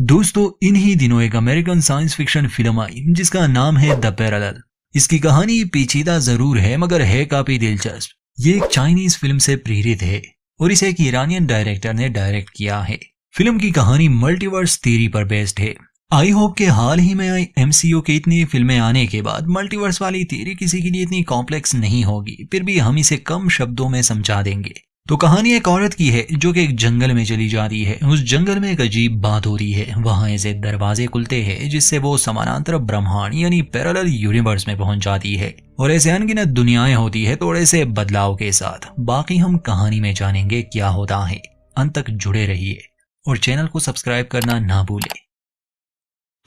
दोस्तों, इन्हीं दिनों एक अमेरिकन साइंस फिक्शन फिल्म आई जिसका नाम है द पैरेलल। इसकी कहानी पेचीदा जरूर है मगर है काफी दिलचस्प। ये एक चाइनीज फिल्म से प्रेरित है और इसे एक ईरानियन डायरेक्टर ने डायरेक्ट किया है। फिल्म की कहानी मल्टीवर्स थ्योरी पर बेस्ड है। आई होप के हाल ही में आई एमसीयू की इतनी फिल्में आने के बाद मल्टीवर्स वाली थ्योरी किसी के लिए इतनी कॉम्प्लेक्स नहीं होगी, फिर भी हम इसे कम शब्दों में समझा देंगे। तो कहानी एक औरत की है जो कि एक जंगल में चली जाती है। उस जंगल में एक अजीब बात हो रही है। वहां ऐसे दरवाजे खुलते हैं जिससे वो समानांतर ब्रह्मांड यानी पैरेलल यूनिवर्स में पहुंच जाती है और ऐसे अनगिनत दुनियाएं होती है थोड़े से बदलाव के साथ। बाकी हम कहानी में जानेंगे क्या होता है। अंत तक जुड़े रहिए और चैनल को सब्सक्राइब करना ना भूले।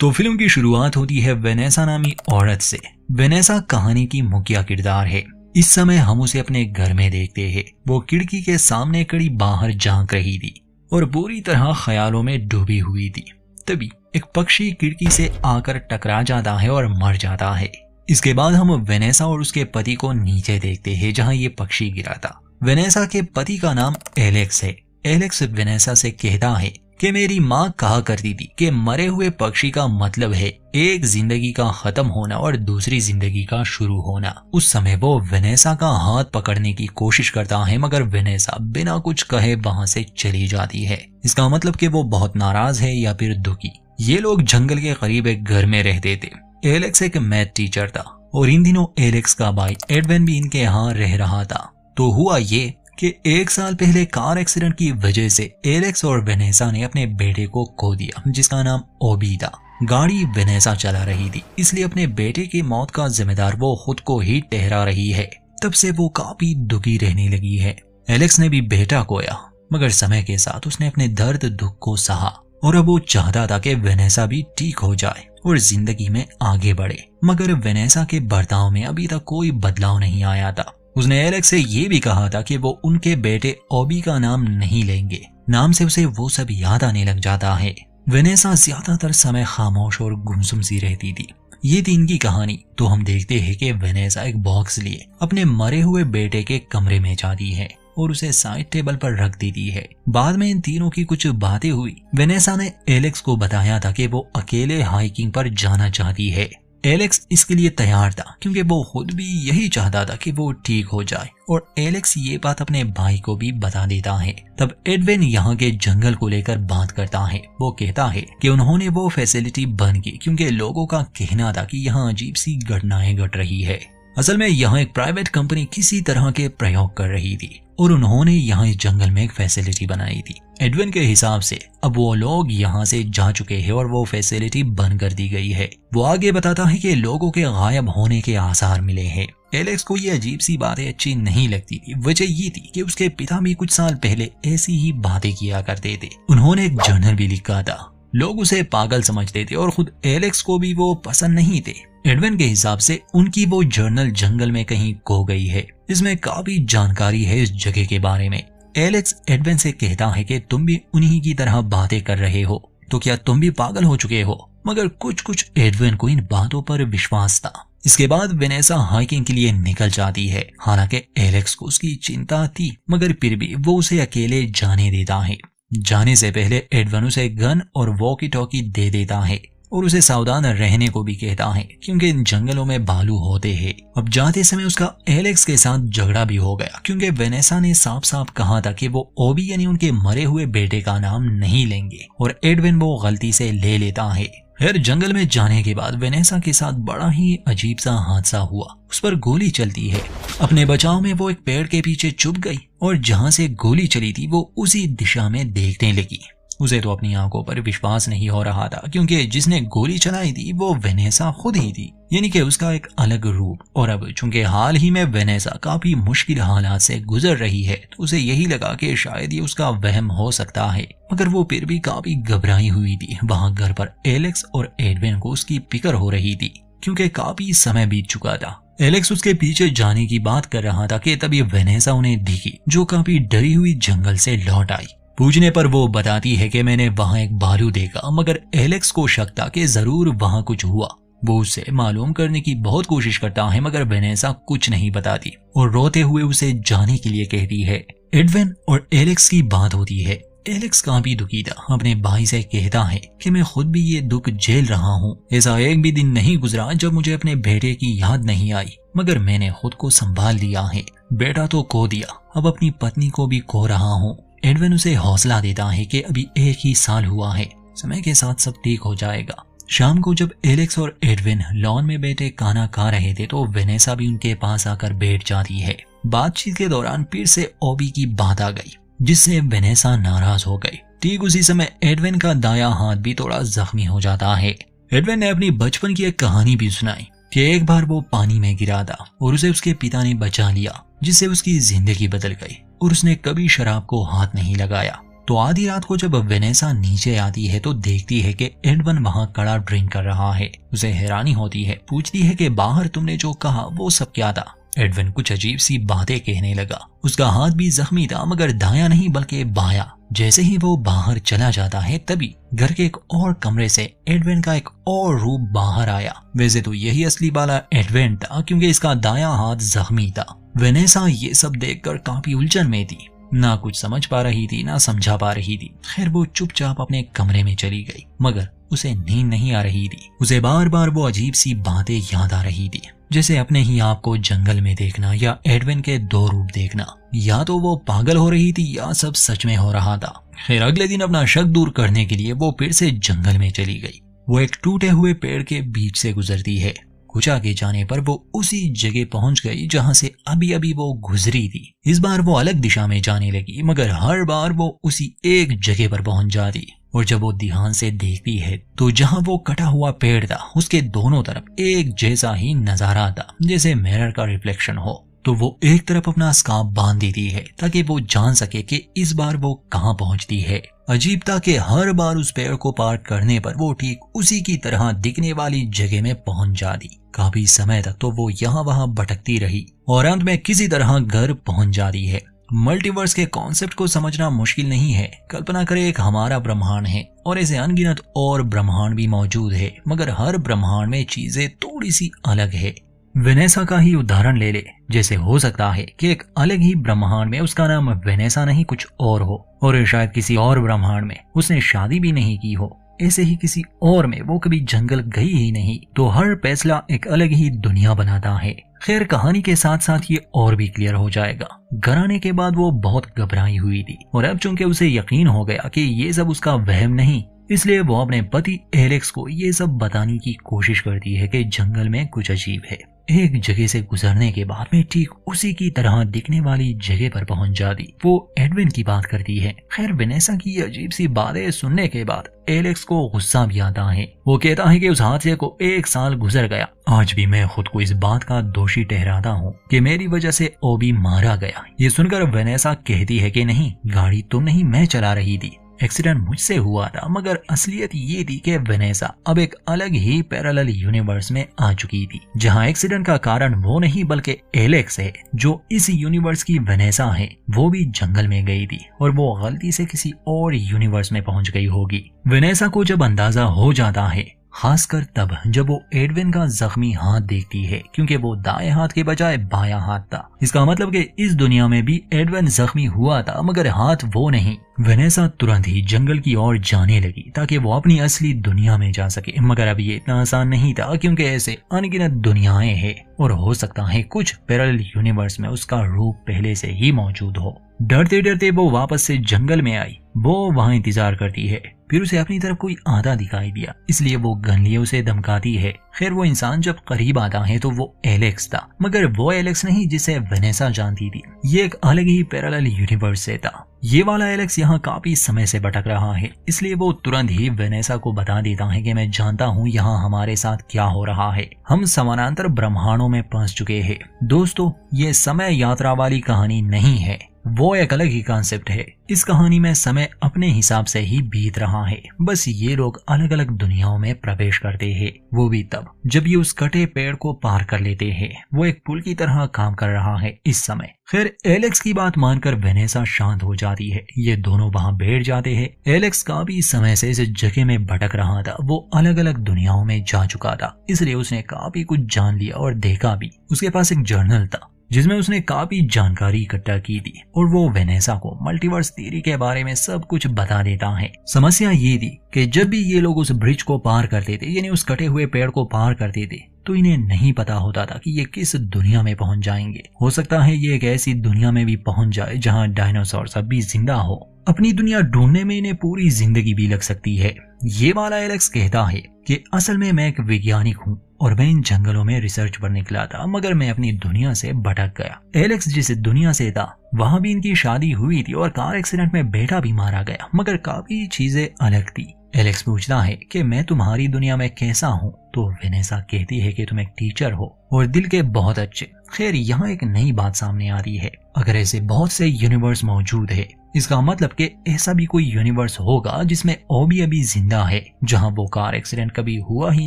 तो फिल्म की शुरुआत होती है वेनेसा नामी औरत से। वेनेसा कहानी की मुख्य किरदार है। इस समय हम उसे अपने घर में देखते हैं। वो खिड़की के सामने खड़ी बाहर झांक रही थी और पूरी तरह ख्यालों में डूबी हुई थी। तभी एक पक्षी खिड़की से आकर टकरा जाता है और मर जाता है। इसके बाद हम वेनेसा और उसके पति को नीचे देखते हैं जहां ये पक्षी गिरा था। वेनेसा के पति का नाम एलेक्स है। एलेक्स वेनेसा से कहता है कि मेरी माँ कहा करती थी कि मरे हुए पक्षी का मतलब है एक जिंदगी का खत्म होना और दूसरी जिंदगी का शुरू होना। उस समय वो वेनेसा का हाथ पकड़ने की कोशिश करता है मगर वेनेसा बिना कुछ कहे वहां से चली जाती है। इसका मतलब कि वो बहुत नाराज है या फिर दुखी। ये लोग जंगल के करीब एक घर में रहते थे। एलेक्स एक मैथ टीचर था और इन दिनों एलेक्स का भाई एडविन भी इनके यहाँ रह रहा था। तो हुआ ये कि 1 साल पहले कार एक्सीडेंट की वजह से एलेक्स और वेनेसा ने अपने बेटे को खो दिया जिसका नाम ओबी था। गाड़ी वेनेसा चला रही थी, इसलिए अपने बेटे की मौत का जिम्मेदार वो खुद को ही ठहरा रही है। तब से वो काफी दुखी रहने लगी है। एलेक्स ने भी बेटा खोया मगर समय के साथ उसने अपने दर्द दुख को सहा और अब वो चाहता था कि वेनेसा भी ठीक हो जाए और जिंदगी में आगे बढ़े। मगर वेनेसा के बर्ताव में अभी तक कोई बदलाव नहीं आया था। उसने एलेक्स से ये भी कहा था कि वो उनके बेटे ओबी का नाम नहीं लेंगे। नाम से उसे वो सब याद आने लग जाता है। वेनेसा ज्यादातर समय खामोश और गुमसुम सी रहती थी। ये थी इनकी कहानी। तो हम देखते हैं कि वेनेसा एक बॉक्स लिए अपने मरे हुए बेटे के कमरे में जाती है और उसे साइड टेबल पर रख देती है। बाद में इन तीनों की कुछ बातें हुई। वेनेसा ने एलेक्स को बताया था कि वो अकेले हाइकिंग पर जाना चाहती है। एलेक्स इसके लिए तैयार था क्योंकि वो खुद भी यही चाहता था कि वो ठीक हो जाए और एलेक्स ये बात अपने भाई को भी बता देता है। तब एडविन यहाँ के जंगल को लेकर बात करता है। वो कहता है कि उन्होंने वो फैसिलिटी बंद की क्योंकि लोगों का कहना था कि यहाँ अजीब सी घटनाएं घट रही है। असल में यहाँ एक प्राइवेट कंपनी किसी तरह के प्रयोग कर रही थी और उन्होंने यहाँ इस जंगल में एक फैसिलिटी बनाई थी। एडविन के हिसाब से अब वो लोग यहाँ से जा चुके हैं और वो फैसिलिटी बंद कर दी गई है। वो आगे बताता है कि लोगों के गायब होने के आसार मिले हैं। एलेक्स को ये अजीब सी बातें अच्छी नहीं लगती थी। वजह ये थी कि उसके पिता भी कुछ साल पहले ऐसी ही बातें किया करते थे। उन्होंने एक जर्नल भी लिखा था। लोग उसे पागल समझते थे और खुद एलेक्स को भी वो पसंद नहीं थे। एडविन के हिसाब से उनकी वो जर्नल जंगल में कहीं खो गई है। इसमें काफी जानकारी है इस जगह के बारे में। एलेक्स एडविन से कहता है कि तुम भी उन्हीं की तरह बातें कर रहे हो, तो क्या तुम भी पागल हो चुके हो? मगर कुछ एडविन को इन बातों पर विश्वास था। इसके बाद वेनेसा हाइकिंग के लिए निकल जाती है। हालांकि एलेक्स को उसकी चिंता थी मगर फिर भी वो उसे अकेले जाने देता है। जाने से पहले एडविन उसे गन और वॉकी टॉकी दे देता है और उसे सावधान रहने को भी कहता है क्योंकि इन जंगलों में भालू होते हैं। अब जाते समय उसका एलेक्स के साथ झगड़ा भी हो गया क्योंकि वेनेसा ने साफ साफ कहा था कि वो ओबी यानी उनके मरे हुए बेटे का नाम नहीं लेंगे और एडविन वो गलती से ले लेता है। फिर जंगल में जाने के बाद वेनेसा के साथ बड़ा ही अजीब सा हादसा हुआ। उस पर गोली चलती है। अपने बचाव में वो एक पेड़ के पीछे छुप गई और जहां से गोली चली थी वो उसी दिशा में देखने लगी। उसे तो अपनी आंखों पर विश्वास नहीं हो रहा था क्योंकि जिसने गोली चलाई थी वो वेनेसा खुद ही थी, यानी कि उसका एक अलग रूप। और अब चूंकि हाल ही में वेनेसा काफी मुश्किल हालात से गुजर रही है तो उसे यही लगा कि शायद ये उसका वहम हो सकता है। मगर वो फिर भी काफी घबराई हुई थी। वहां घर पर एलेक्स और एडविन को उसकी फिक्र हो रही थी क्योंकि काफी समय बीत चुका था। एलेक्स उसके पीछे जाने की बात कर रहा था कि तभी वेनेसा उन्हें दिखी जो काफी डरी हुई जंगल से लौट आई। पूछने पर वो बताती है कि मैंने वहां एक भालू देखा। मगर एलेक्स को शक था कि जरूर वहां कुछ हुआ। वो उससे मालूम करने की बहुत कोशिश करता है मगर वेनेसा कुछ नहीं बताती और रोते हुए उसे जाने के लिए कहती है। एडविन और एलेक्स की बात होती है। एलेक्स काफी दुखी था। अपने भाई से कहता है कि मैं खुद भी ये दुख झेल रहा हूँ। ऐसा एक भी दिन नहीं गुजरा जब मुझे अपने बेटे की याद नहीं आई, मगर मैंने खुद को संभाल लिया है। बेटा तो खो दिया, अब अपनी पत्नी को भी खो रहा हूँ। एडविन उसे हौसला देता है कि अभी 1 ही साल हुआ है, समय के साथ सब ठीक हो जाएगा। शाम को जब एलेक्स और एडविन लॉन में बैठे खाना खा रहे थे तो वेनेसा भी उनके पास आकर बैठ जाती है। बातचीत के दौरान फिर से ओबी की बात आ गई, जिससे वेनेसा नाराज हो गई। ठीक उसी समय एडविन का दायां हाथ भी थोड़ा जख्मी हो जाता है। एडविन ने अपनी बचपन की एक कहानी भी सुनाई कि एक बार वो पानी में गिरा था और उसे उसके पिता ने बचा लिया, जिससे उसकी जिंदगी बदल गई और उसने कभी शराब को हाथ नहीं लगाया। तो आधी रात को जब वेनेसा नीचे आती है तो देखती है कि एडविन वहां खड़ा ड्रिंक कर रहा है। उसे हैरानी होती है, पूछती है कि बाहर तुमने जो कहा वो सब क्या था। एडविन कुछ अजीब सी बातें कहने लगा। उसका हाथ भी जख्मी था, मगर दायां नहीं बल्कि बायां। जैसे ही वो बाहर चला जाता है तभी घर के एक और कमरे से एडविन का एक और रूप बाहर आया। वैसे तो यही असली वाला एडविन था, क्योंकि इसका दायां हाथ जख्मी था। वेनेसा ये सब देखकर काफी उलझन में थी, ना कुछ समझ पा रही थी ना समझा पा रही थी। खैर वो चुपचाप अपने कमरे में चली गई, मगर उसे नींद नहीं आ रही थी। उसे बार बार वो अजीब सी बातें याद आ रही थी, जैसे अपने ही आप को जंगल में देखना या एडविन के 2 रूप देखना। या तो वो पागल हो रही थी या सब सच में हो रहा था। खैर अगले दिन अपना शक दूर करने के लिए वो फिर से जंगल में चली गई। वो एक टूटे हुए पेड़ के बीच से गुजरती है। कुछ आगे जाने पर वो उसी जगह पहुंच गई जहां से अभी अभी वो गुजरी थी। इस बार वो अलग दिशा में जाने लगी, मगर हर बार वो उसी एक जगह पर पहुंच जाती। और जब वो ध्यान से देखती है तो जहां वो कटा हुआ पेड़ था उसके दोनों तरफ एक जैसा ही नजारा था, जैसे मिरर का रिफ्लेक्शन हो। तो वो एक तरफ अपना स्कार्फ बांध देती है ताकि वो जान सके कि इस बार वो कहां पहुंचती है। अजीब था कि हर बार उस पेड़ को पार करने पर वो ठीक उसी की तरह दिखने वाली जगह में पहुंच जाती। काफी समय तक तो वो यहाँ वहां भटकती रही और अंत में किसी तरह घर पहुंच जाती है। मल्टीवर्स के कॉन्सेप्ट को समझना मुश्किल नहीं है। कल्पना करें एक हमारा ब्रह्मांड है और ऐसे अनगिनत और ब्रह्मांड भी मौजूद है, मगर हर ब्रह्मांड में चीजें थोड़ी सी अलग है। वेनेसा का ही उदाहरण ले ले। जैसे हो सकता है कि एक अलग ही ब्रह्मांड में उसका नाम वेनेसा नहीं कुछ और हो, और शायद किसी और ब्रह्मांड में उसने शादी भी नहीं की हो। ऐसे ही किसी और में वो कभी जंगल गई ही नहीं। तो हर फैसला एक अलग ही दुनिया बनाता है। खैर कहानी के साथ साथ ये और भी क्लियर हो जाएगा। घर आने के बाद वो बहुत घबराई हुई थी, और अब चूंकि उसे यकीन हो गया कि ये सब उसका वहम नहीं, इसलिए वो अपने पति एलेक्स को ये सब बताने की कोशिश करती है कि जंगल में कुछ अजीब है। एक जगह से गुजरने के बाद में ठीक उसी की तरह दिखने वाली जगह पर पहुंच जाती। वो एडविन की बात करती है। खैर वेनेसा की अजीब सी बातें सुनने के बाद एलेक्स को गुस्सा भी आता है। वो कहता है कि उस हादसे को 1 साल गुजर गया। आज भी मैं खुद को इस बात का दोषी ठहराता हूँ कि मेरी वजह से ओबी मारा गया। ये सुनकर वेनेसा कहती है कि नहीं, गाड़ी तुम नहीं मैं चला रही थी, एक्सीडेंट मुझसे हुआ था। मगर असलियत ये थी कि वेनेसा अब एक अलग ही पैरेलल यूनिवर्स में आ चुकी थी, जहां एक्सीडेंट का कारण वो नहीं बल्कि एलेक्स है, जो इस यूनिवर्स की वेनेसा है। वो भी जंगल में गई थी और वो गलती से किसी और यूनिवर्स में पहुंच गई होगी। वेनेसा को जब अंदाजा हो जाता है, खासकर तब जब वो एडविन का जख्मी हाथ देखती है, क्योंकि वो दाएं हाथ के बजाय बायां हाथ था। इसका मतलब कि इस दुनिया में भी एडविन जख्मी हुआ था, मगर हाथ वो नहीं। वेनेसा तुरंत ही जंगल की ओर जाने लगी ताकि वो अपनी असली दुनिया में जा सके। मगर अब ये इतना आसान नहीं था, क्योंकि ऐसे अनगिनत दुनियाएं हैं और हो सकता है कुछ पैरेलल यूनिवर्स में उसका रूप पहले से ही मौजूद हो। डरते डरते वो वापस से जंगल में आई। वो वहां इंतजार करती है, फिर उसे अपनी तरफ कोई आधा दिखाई दिया, इसलिए वो गन लिए उसे धमकाती है। खैर वो इंसान जब करीब आता है तो वो एलेक्स था, मगर वो एलेक्स नहीं जिसे वेनेसा जानती थी। ये एक अलग ही पैरेलल यूनिवर्स से था। ये वाला एलेक्स यहाँ काफी समय से भटक रहा है, इसलिए वो तुरंत ही वेनेसा को बता देता है कि मैं जानता हूँ यहाँ हमारे साथ क्या हो रहा है। हम समानांतर ब्रह्मांडों में फंस चुके हैं। दोस्तों, ये समय यात्रा वाली कहानी नहीं है, वो एक अलग ही कॉन्सेप्ट है। इस कहानी में समय अपने हिसाब से ही बीत रहा है, बस ये लोग अलग अलग दुनियाओं में प्रवेश करते हैं, वो भी तब जब ये उस कटे पेड़ को पार कर लेते हैं। वो एक पुल की तरह काम कर रहा है इस समय। खैर एलेक्स की बात मानकर वेनेसा शांत हो जाती है। ये दोनों वहां बैठ जाते हैं। एलेक्स काफी समय से इस जगह में भटक रहा था। वो अलग अलग दुनियाओं में जा चुका था, इसलिए उसने काफी कुछ जान लिया और देखा भी। उसके पास एक जर्नल था जिसमें उसने काफी जानकारी इकट्ठा की थी और वो वेनेसा को मल्टीवर्स थ्योरी के बारे में सब कुछ बता देता है। समस्या ये थी कि जब भी ये लोग उस ब्रिज को पार करते थे, यानी उस कटे हुए पेड़ को पार करते थे, तो इन्हें नहीं पता होता था कि ये किस दुनिया में पहुंच जाएंगे। हो सकता है ये एक ऐसी दुनिया में भी पहुंच जाए जहां डायनासोर अब भी जिंदा हो। अपनी दुनिया ढूंढने में इन्हें पूरी जिंदगी भी लग सकती है। ये वाला एलेक्स कहता है कि असल में मैं एक वैज्ञानिक हूँ और मैं इन जंगलों में रिसर्च पर निकला था, मगर मैं अपनी दुनिया से भटक गया। एलेक्स जिस दुनिया से था वहां भी इनकी शादी हुई थी और कार एक्सीडेंट में बेटा भी मारा गया, मगर काफी चीजें अलग थी। एलेक्स पूछता है कि मैं तुम्हारी दुनिया में कैसा हूँ, तो वेनेसा कहती है कि तुम एक टीचर हो और दिल के बहुत अच्छे। खैर, यहाँ एक नई बात सामने आ रही है। अगर ऐसे बहुत से यूनिवर्स मौजूद है, इसका मतलब कि ऐसा भी कोई यूनिवर्स होगा जिसमें ओबी अभी जिंदा है, जहां वो कार एक्सीडेंट कभी हुआ ही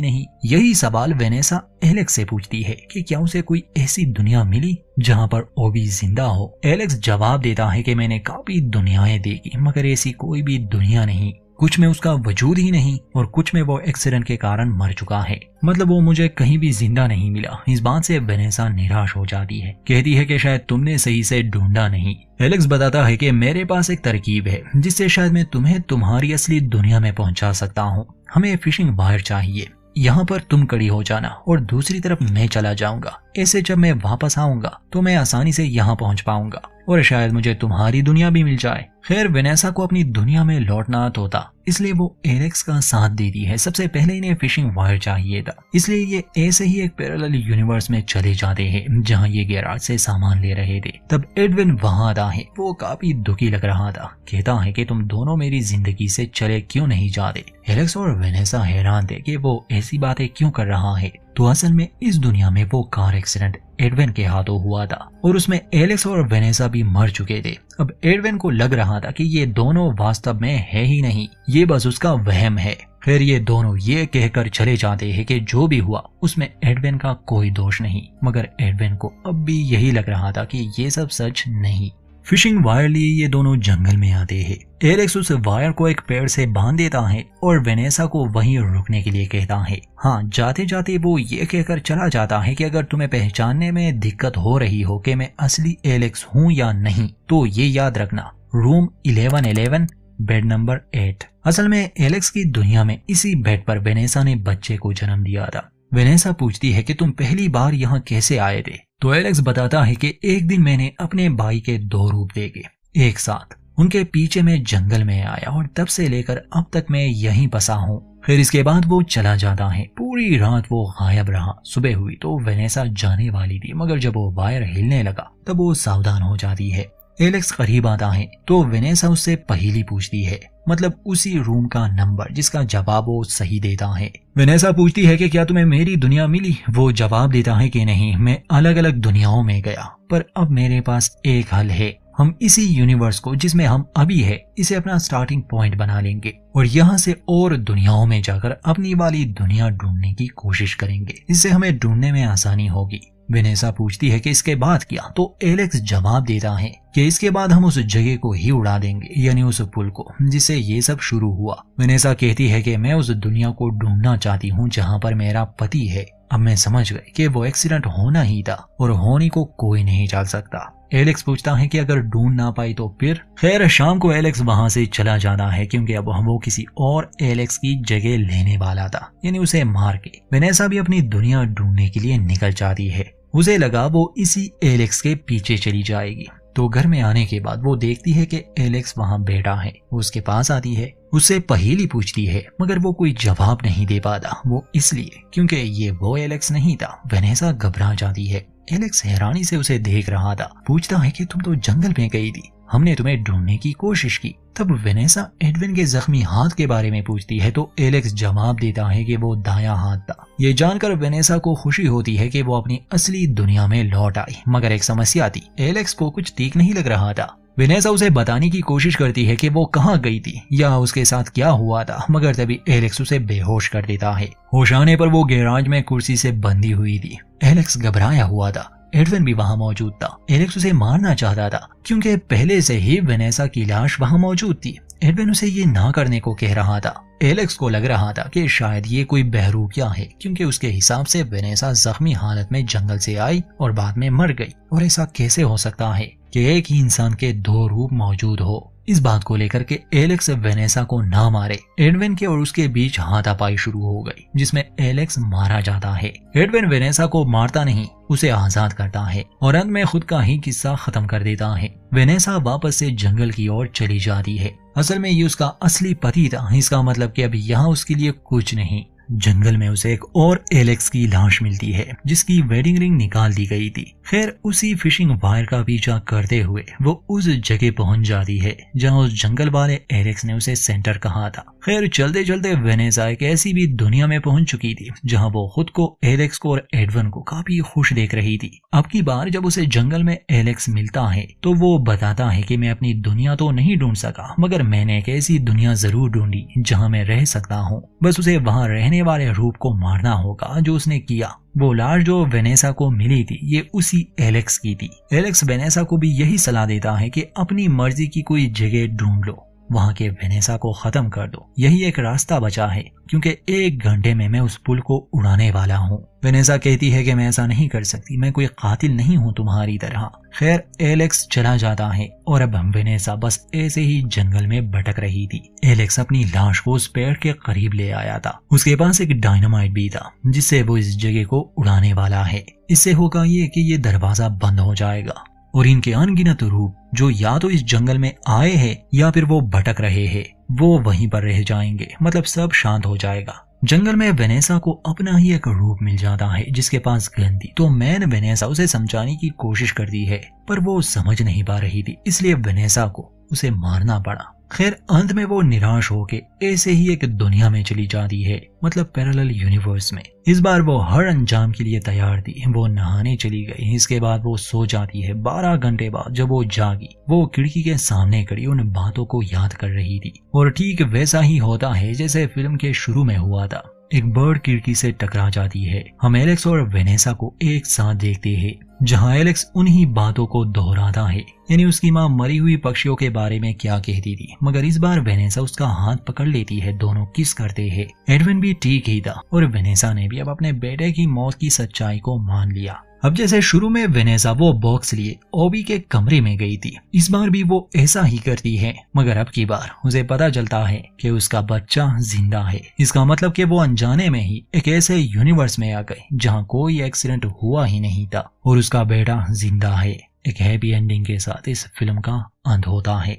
नहीं। यही सवाल वेनेसा एलेक्स से पूछती है कि क्या उसे कोई ऐसी दुनिया मिली जहां पर ओबी जिंदा हो। एलेक्स जवाब देता है कि मैंने काफी दुनियाएं देखी, मगर ऐसी कोई भी दुनिया नहीं। कुछ में उसका वजूद ही नहीं और कुछ में वो एक्सीडेंट के कारण मर चुका है, मतलब वो मुझे कहीं भी जिंदा नहीं मिला। इस बात से वेनेसा निराश हो जाती है, कहती है कि शायद तुमने सही से ढूंढा नहीं। एलेक्स बताता है कि मेरे पास एक तरकीब है जिससे शायद मैं तुम्हें तुम्हारी असली दुनिया में पहुंचा सकता हूँ। हमें फिशिंग वायर चाहिए, यहाँ पर तुम खड़ी हो जाना और दूसरी तरफ मैं चला जाऊंगा। ऐसे जब मैं वापस आऊंगा तो मैं आसानी से यहाँ पहुंच पाऊंगा और शायद मुझे तुम्हारी दुनिया भी मिल जाए। खैर, वेनेसा को अपनी दुनिया में लौटना होता, इसलिए वो एलेक्स का साथ देती है। सबसे पहले इन्हें फिशिंग वायर चाहिए था, इसलिए ये ऐसे ही एक पैरेलल यूनिवर्स में चले जाते हैं जहां ये गैराज से सामान ले रहे थे। तब एडविन वहां आता है। वो काफी दुखी लग रहा था, कहता है कि तुम दोनों मेरी जिंदगी से चले क्यों नहीं जाते। एलेक्स और वेनेसा हैरान थे कि वो ऐसी बातें क्यों कर रहा है। तो असल में इस दुनिया में वो कार एक्सीडेंट एडविन के हाथों हुआ था और उसमें एलेक्स और वेनेसा भी मर चुके थे। अब एडविन को लग रहा था कि ये दोनों वास्तव में है ही नहीं, ये बस उसका वहम है। फिर ये दोनों ये कहकर चले जाते हैं कि जो भी हुआ उसमें एडविन का कोई दोष नहीं, मगर एडविन को अब भी यही लग रहा था कि ये सब सच नहीं। फिशिंग वायर लिए ये दोनों जंगल में आते हैं। एलेक्स उस वायर को एक पेड़ से बांध देता है और वेनेसा को वहीं रुकने के लिए कहता है। हाँ, जाते जाते वो ये कहकर चला जाता है कि अगर तुम्हें पहचानने में दिक्कत हो रही हो कि मैं असली एलेक्स हूँ या नहीं, तो ये याद रखना, रूम 1111 बेड नंबर 8। असल में एलेक्स की दुनिया में इसी बेड पर वेनेसा ने बच्चे को जन्म दिया था। वेनेसा पूछती है कि तुम पहली बार यहाँ कैसे आए थे। तो एलेक्स बताता है कि एक दिन मैंने अपने भाई के 2 रूप देखे एक साथ। उनके पीछे मैं जंगल में आया और तब से लेकर अब तक मैं यहीं बसा हूँ। फिर इसके बाद वो चला जाता है। पूरी रात वो गायब रहा। सुबह हुई तो वेनेसा जाने वाली थी, मगर जब वो वायर हिलने लगा तब वो सावधान हो जाती है। एलेक्स करीब आता है तो वेनेसा उससे पहेली पूछती है, मतलब उसी रूम का नंबर, जिसका जवाब वो सही देता है। वेनेसा पूछती है कि क्या तुम्हें मेरी दुनिया मिली। वो जवाब देता है कि नहीं, मैं अलग अलग दुनियाओं में गया, पर अब मेरे पास एक हल है। हम इसी यूनिवर्स को जिसमें हम अभी है, इसे अपना स्टार्टिंग पॉइंट बना लेंगे और यहाँ से और दुनियाओं में जाकर अपनी वाली दुनिया ढूंढने की कोशिश करेंगे। इससे हमें ढूंढने में आसानी होगी। वेनेसा पूछती है कि इसके बाद क्या, तो एलेक्स जवाब देता है कि इसके बाद हम उस जगह को ही उड़ा देंगे, यानी उस पुल को जिससे ये सब शुरू हुआ। वेनेसा कहती है कि मैं उस दुनिया को ढूंढना चाहती हूँ जहाँ पर मेरा पति है। अब मैं समझ गई कि वो एक्सीडेंट होना ही था और होने को कोई नहीं टाल सकता। एलेक्स पूछता है कि अगर ढूंढ ना पाई तो फिर। खैर, शाम को एलेक्स वहां से चला जाना है क्योंकि अब वो किसी और एलेक्स की जगह लेने वाला था, यानी उसे मार के। वेनेसा भी अपनी दुनिया ढूंढने के लिए निकल जाती है। उसे लगा वो इसी एलेक्स के पीछे चली जाएगी। तो घर में आने के बाद वो देखती है कि एलेक्स वहां बैठा है। वो उसके पास आती है, उससे पहेली पूछती है, मगर वो कोई जवाब नहीं दे पाता। वो इसलिए क्योंकि ये वो एलेक्स नहीं था। वेनेसा घबरा जाती है। एलेक्स हैरानी से उसे देख रहा था। पूछता है कि तुम तो जंगल में गई थी, हमने तुम्हें ढूंढने की कोशिश की। तब वेनेसा एडविन के जख्मी हाथ के बारे में पूछती है तो एलेक्स जवाब देता है कि वो दायां हाथ था। ये जानकर वेनेसा को खुशी होती है कि वो अपनी असली दुनिया में लौट आई, मगर एक समस्या थी। एलेक्स को कुछ ठीक नहीं लग रहा था। वेनेसा उसे बताने की कोशिश करती है कि वो कहाँ गई थी या उसके साथ क्या हुआ था, मगर तभी एलेक्स उसे बेहोश कर देता है। होश आने पर वो गैराज में कुर्सी से बंधी हुई थी। एलेक्स घबराया हुआ था। एडविन भी वहां मौजूद था। एलेक्स उसे मारना चाहता था क्योंकि पहले से ही वेनेसा की लाश वहां मौजूद थी। एडविन उसे ये ना करने को कह रहा था। एलेक्स को लग रहा था कि शायद ये कोई बहरूपिया है, क्योंकि उसके हिसाब से वेनेसा जख्मी हालत में जंगल से आई और बाद में मर गई। और ऐसा कैसे हो सकता है कि एक ही इंसान के दो रूप मौजूद हो। इस बात को लेकर के एलेक्स वेनेसा को ना मारे, एडविन के और उसके बीच हाथापाई शुरू हो गई, जिसमें एलेक्स मारा जाता है। एडविन वेनेसा को मारता नहीं, उसे आजाद करता है और अंत में खुद का ही किस्सा खत्म कर देता है। वेनेसा वापस से जंगल की ओर चली जाती है। असल में ये उसका असली पति था, इसका मतलब कि अभी यहाँ उसके लिए कुछ नहीं। जंगल में उसे एक और एलेक्स की लाश मिलती है, जिसकी वेडिंग रिंग निकाल दी गई थी। खैर उसी फिशिंग वायर का पीछा करते हुए वो उस जगह पहुंच जाती है जहां उस जंगल वाले एलेक्स ने उसे सेंटर कहा था। खैर चलते चलते वेनेसा एक ऐसी भी दुनिया में पहुंच चुकी थी जहां वो खुद को, एलेक्स को और एडविन को काफी खुश देख रही थी। अब की बार जब उसे जंगल में एलेक्स मिलता है तो वो बताता है कि मैं अपनी दुनिया तो नहीं ढूंढ सका, मगर मैंने एक ऐसी दुनिया जरूर ढूंढी जहां मैं रह सकता हूँ। बस उसे वहां रहने वाले रूप को मारना होगा जो उसने किया। वो लाश जो वेनेसा को मिली थी ये उसी एलेक्स की थी। एलेक्स वेनेसा को भी यही सलाह देता है कि अपनी मर्जी की कोई जगह ढूंढ लो, वहां के वेनेसा को खत्म कर दो, यही एक रास्ता बचा है, क्योंकि 1 घंटे में मैं उस पुल को उड़ाने वाला हूँ। वेनेसा कहती है कि मैं ऐसा नहीं कर सकती, मैं कोई कातिल नहीं हूँ तुम्हारी तरह। खैर एलेक्स चला जाता है और अब हम वेनेसा बस ऐसे ही जंगल में भटक रही थी। एलेक्स अपनी लाश को उस पेड़ के करीब ले आया था। उसके पास एक डायनामाइट भी था जिससे वो इस जगह को उड़ाने वाला है। इससे होगा ये कि ये दरवाजा बंद हो जाएगा और इनके अनगिनत रूप जो या तो इस जंगल में आए हैं या फिर वो भटक रहे हैं, वो वहीं पर रह जाएंगे, मतलब सब शांत हो जाएगा। जंगल में वेनेसा को अपना ही एक रूप मिल जाता है जिसके पास गन थी। तो मैन वेनेसा उसे समझाने की कोशिश करती है, पर वो समझ नहीं पा रही थी, इसलिए वेनेसा को उसे मारना पड़ा। खैर अंत में वो निराश होके ऐसे ही एक दुनिया में चली जाती है, मतलब पैरेलल यूनिवर्स में। इस बार वो हर अंजाम के लिए तैयार थी। वो नहाने चली गई, इसके बाद वो सो जाती है। 12 घंटे बाद जब वो जागी, वो खिड़की के सामने खड़ी उन बातों को याद कर रही थी। और ठीक वैसा ही होता है जैसे फिल्म के शुरू में हुआ था। एक बर्ड खिड़की से टकरा जाती है। हम एलेक्स और वेनेसा को एक साथ देखते हैं, जहां एलेक्स उन्हीं बातों को दोहराता है, यानी उसकी माँ मरी हुई पक्षियों के बारे में क्या कहती थी, मगर इस बार वेनेसा उसका हाथ पकड़ लेती है। दोनों किस करते हैं। एडविन भी ठीक ही था और वेनेसा ने भी अब अपने बेटे की मौत की सच्चाई को मान लिया। अब जैसे शुरू में वेनेसा वो बॉक्स लिए ओबी के कमरे में गई थी, इस बार भी वो ऐसा ही करती है, मगर अब की बार उसे पता चलता है कि उसका बच्चा जिंदा है। इसका मतलब कि वो अनजाने में ही एक ऐसे यूनिवर्स में आ गए जहां कोई एक्सीडेंट हुआ ही नहीं था और उसका बेटा जिंदा है। एक हैप्पी एंडिंग के साथ इस फिल्म का अंत होता है।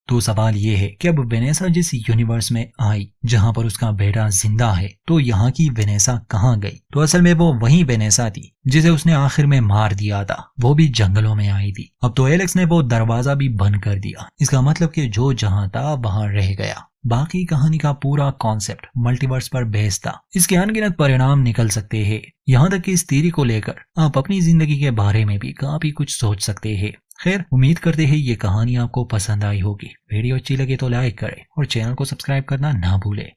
तो सवाल ये है कि अब वेनेसा जिस यूनिवर्स में आई जहां पर उसका बेटा जिंदा है, तो यहाँ की वेनेसा कहाँ गई? तो असल में वो वही वेनेसा थी जिसे उसने आखिर में मार दिया था। वो भी जंगलों में आई थी। अब तो एलेक्स ने वो दरवाजा भी बंद कर दिया। इसका मतलब कि जो जहां था वहां रह गया। बाकी कहानी का पूरा कॉन्सेप्ट मल्टीवर्स पर बेस्ड था। इसके अनगिनत परिणाम निकल सकते हैं। यहाँ तक कि इस थ्योरी को लेकर आप अपनी जिंदगी के बारे में भी काफी कुछ सोच सकते हैं। खैर उम्मीद करते हैं ये कहानी आपको पसंद आई होगी। वीडियो अच्छी लगे तो लाइक करें और चैनल को सब्सक्राइब करना ना भूलें।